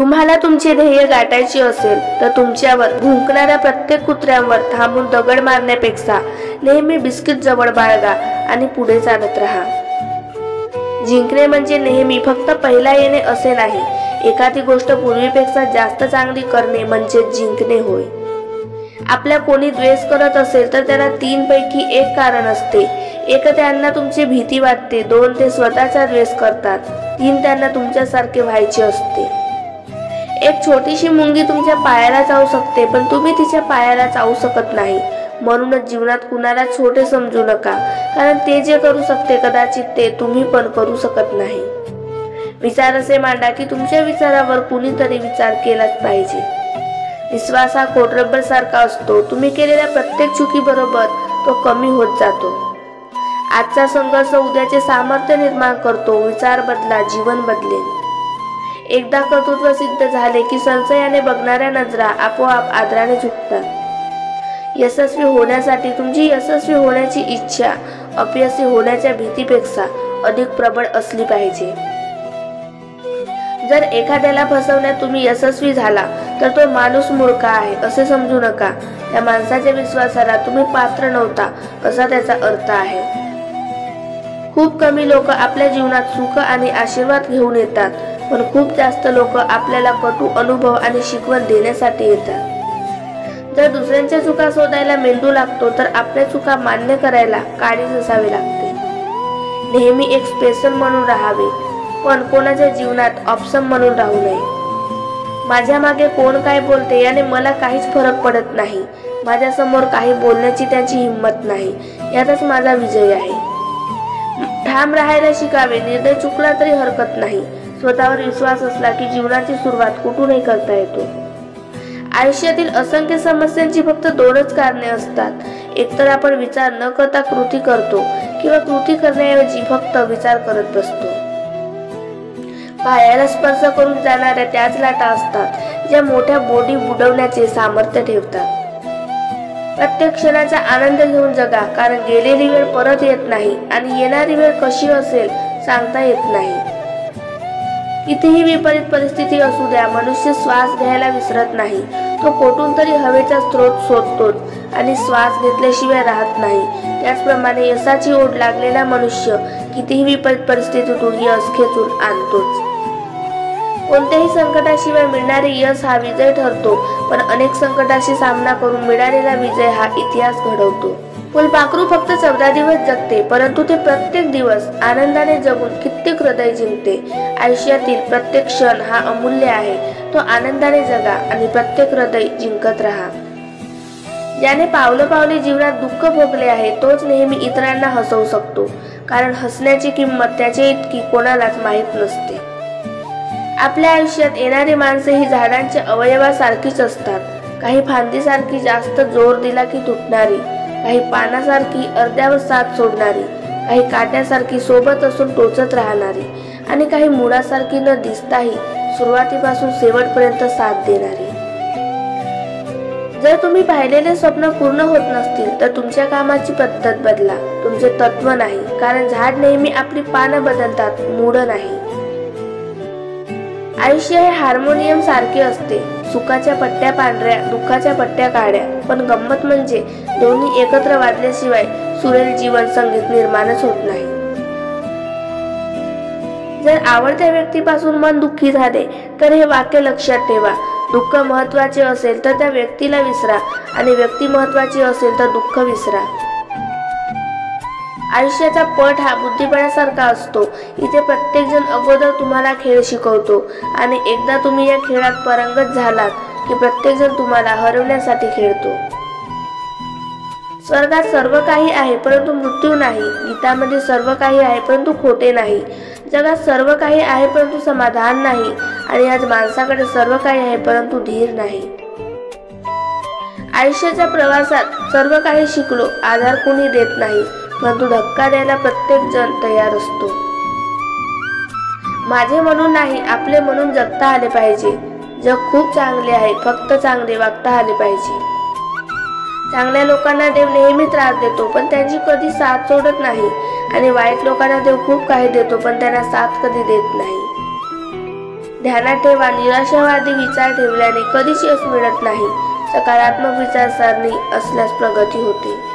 तुम्हाला तुमचे ध्येय गाठायचे असेल तर तुमच्यावर भुंकणाऱ्या प्रत्येक कुत्र्यांवर थांबून दगड मारण्यापेक्षा नेहमी बिस्किट जवळ बाळगा आणि पुढे चालत राहा। जिंकणे म्हणजे नेहमी फक्त पहिला येणे असे नाही, एखादी गोष्ट पूर्वीपेक्षा जास्त चांगली करणे म्हणजे जिंकणे होय। आपल्या कोणी द्वेष करत असेल तर त्याला 3 पैकी 1 कारण असते। 1 त्यांना तुमची भीती वाटते, 2 ते स्वतःचा द्वेष करतात, 3 त्यांना तुमच्यासारखे व्हायचे असते। एक छोटीशी मुंगी तुमच्या पायाला चावू शकते, पण तुम्ही तिच्या पायाला चावू शकत नाही। म्हणूनच जीवनात कुणाला छोटे समजू नका, कारण ते जे करू शकते कदाचित ते तुम्ही पण करू शकत नाही। विचार असे मांडा की तुमच्या विचारावर कुणीतरी विचार केलाच पाहिजे। विश्वास हा खोडरबर सारखा असतो, तुम्ही केलेल्या प्रत्येक चुकीबरोबर तो कमी होत जातो। आजचा संघर्ष उद्याचे सामर्थ्य निर्माण करतो। विचार बदला, जीवन बदलेल। एकदा कर्तृत्व सिद्ध झाले की संशयाने बघणाऱ्या नजरा आपोआप आदराने झुकतात। यशस्वी होण्यासाठी तुमची यशस्वी होण्याची इच्छा अपयशी होण्याच्या भीतीपेक्षा अधिक प्रबळ असली पाहिजे। जर एखाद्याला फसवण्यात तुम्ही यशस्वी झाला तर तो माणूस मूर्ख आहे असे समजू नका। त्या माणसाच्या विश्वासाला तुम्ही पात्र नव्हता असा त्याचा अर्थ आहे। खूप कमी लोक आपल्या जीवनात सुख आणि आशीर्वाद घेऊन येतात, पण खूप जास्त लोक आपल्याला कटू अनुभव आणि शिकवण देण्यासाठी येतात। जर दुसऱ्यांच्या चुका शोधायला मेंदू लागतो तर आपल्या चुका मान्य करायला काळीज असावे लागते। नेहमी एक स्पेशल म्हणून राहावे, पण कोणाच्या जीवनात ऑप्शन म्हणून राहू नये। माझ्या मागे कोण काय बोलते याने मला काहीच फरक पडत नाही। माझ्या समोर काही बोलण्याची त्यांची हिंमत नाही, यातच माझा विजय आहे। ठाम राहायला शिकावे, निर्णय चुकला तरी हरकत नाही। स्वतःवर विश्वास असला की जीवनाची सुरुवात कुठूनही करता येतो। आयुष्यातील असंख्य समस्यांची फक्त 2च कारणे असतात। एकतर आपण विचार न करता कृती करतो, किंवा कृती करण्याऐवजी फक्त विचार करत बसतो। पायाला स्पर्श करून जाणाऱ्या त्याच लाटा असतात ज्या मोठ्या बोटी बुडवण्याचे सामर्थ्य ठेवतात। प्रत्येक क्षणाचा आनंद घेऊन जगा, कारण गेलेली वेळ परत येत नाही आणि येणारी वेळ कशी असेल सांगता येत नाही। कितीही विपरीत परिस्थिती असू द्या, मनुष्य श्वास घ्यायला विसरत नाही। तो कोठून तरी हवेचा स्रोत शोधतोच आणि श्वास घेतल्याशिवाय राहत नाही। त्याचप्रमाणे यशाची ओढ लागलेला मनुष्य कितीही विपरीत परिस्थितीतून यश खेचून आणतोच। कोणत्याही संकटाशिवाय मिळणारे यश हा विजय ठरतो, पण अनेक संकटाशी सामना करून मिळालेला विजय हा इतिहास घडवतो। फुलपाखरू फक्त 14 दिवस जगते, परंतु ते प्रत्येक दिवस आनंदाने जगून कित्येक हृदय जिंकते। आयुष्यातील प्रत्येक क्षण हा अमूल्य आहे, तो आनंदाने जगा आणि प्रत्येक हृदय जिंकत राहा। ज्याने पावलं पावली जीवनात दुःख भोगले आहे तोच नेहमी इतरांना हसवू शकतो, कारण हसण्याची किंमत त्याच्या इतकी कोणालाच माहीत नसते। आपल्या आयुष्यात येणारी माणसे ही झाडांच्या अवयवासारखीच असतात। काही फांदीसारखी जास्त जोर दिला की तुटणारी, काही पानासारखी अर्ध्यावर साथ सोडणारी, काही काट्यासारखी सोबत असून टोचत राहणारी, आणि काही मुळासारखी न दिसताही सुरुवातीपासून शेवटपर्यंत साथ देणारी। जर तुम्ही पाहिलेले स्वप्न पूर्ण होत नसतील तर तुमच्या कामाची पद्धत बदला, तुमचे तत्व नाही, कारण झाड नेहमी आपली पानं बदलतात, मूळ नाही। आयुष्य हे हार्मोनियम सारखे असते, सुखाच्या पट्ट्या पांढऱ्या, दुःखाच्या पट्ट्या काळ्या, पण गंमत म्हणजे दोन्ही एकत्र वाजल्याशिवाय सुरेल जीवन संगीत निर्माणच होत नाही। जर आवडत्या व्यक्तीपासून मन दुःखी झाले तर हे वाक्य लक्षात ठेवा, दुःख महत्वाचे असेल तर त्या व्यक्तीला विसरा आणि व्यक्ती महत्वाची असेल तर दुःख विसरा। आयुष्याचा पट हा बुद्धिबळासारखा असतो। इथे प्रत्येक जण अगोदर तुम्हाला खेळ शिकवतो आणि एकदा तुम्ही या खेळात पारंगत झालात की प्रत्येक जण तुम्हाला हरवण्यासाठी खेळतो। स्वर्गात सर्व काही आहे परंतु मृत्यू नाही, गीतामध्ये सर्व काही आहे परंतु खोटे नाही, जगात सर्व काही आहे परंतु समाधान नाही, आणि आज माणसाकडे सर्व काही आहे परंतु धीर नाही। आयुष्याच्या प्रवासात सर्व काही शिकलो, आधार कोणी देत नाही, परंतु धक्का द्यायला प्रत्येक जण तयार असतो। माझे म्हणून नाही, आपले म्हणून जगता आले पाहिजे। जग खूप चांगले आहे, फक्त चांगले वागता आले पाहिजे। चांगल्या लोकांना देव नेहमी त्रास देतो पण त्यांची कधी साथ सोडत नाही, आणि वाईट लोकांना देव खूप काही देतो पण त्यांना साथ कधी देत नाही। ध्यानात ठेवा, निराशावादी विचार ठेवल्याने कधीच यश मिळत नाही. सकारात्मक विचारसरणी असल्यास प्रगती होते.